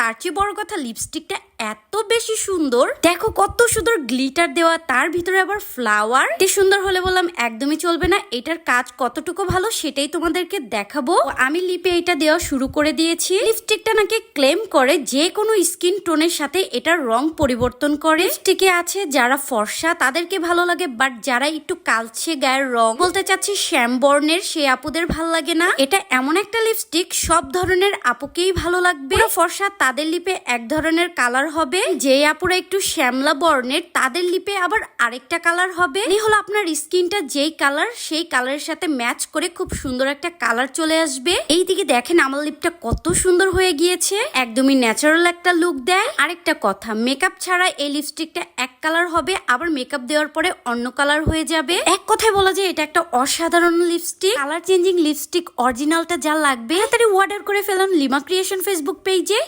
তার চেয়ে বড় কথা লিপস্টিকটা এত বেশি সুন্দর। দেখো কত সুন্দর গ্লিটার দেওয়া, তার ভিতরে আবার ফ্লাওয়ার। এটি সুন্দর হলে বললাম একদমই চলবে না, এটার কাজ কতটুকু ভালো সেটাই তোমাদেরকে দেখাবো। আমি লিপে এটা দেওয়া শুরু করে দিয়েছি। লিপস্টিকটা নাকি ক্লেম করে যে কোনো স্কিন টোনের সাথে এটার রং পরিবর্তন করে। লিপস্টিকে আছে যারা ফর্সা তাদেরকে ভালো লাগে, বাট যারা একটু কালচে গায়ের রং, বলতে চাচ্ছি শ্যাম বর্ণের, সে আপুদের ভালো লাগে না। এটা এমন একটা লিপস্টিক সব ধরনের আপুকেই ভালো লাগবে। ফর্সা তাদের লিপে এক ধরনের কালার হবে, যে আপুরা একটু শ্যামলা বর্ণের তাদের লিপে আবার আরেকটা কালার হবে। এই হলো আপনার স্কিনটা যেই কালার সেই কালারের সাথে ম্যাচ করে খুব সুন্দর একটা কালার চলে আসবে। এই দিকে দেখেন আমার লিপটা কত সুন্দর হয়ে গিয়েছে, একদমই ন্যাচারাল একটা লুক দেয়। আরেকটা কথা, মেকআপ ছাড়া এই লিপস্টিকটা এক কালার হবে, আবার মেকআপ দেওয়ার পরে অন্য কালার হয়ে যাবে। এক কথায় বলা যায় এটা একটা অসাধারণ লিপস্টিক। কালার চেঞ্জিং লিপস্টিক অরিজিনালটা যা লাগবে তাড়াতাড়ি অর্ডার করে ফেলুন লিমা ক্রিয়েশন ফেসবুক পেজে।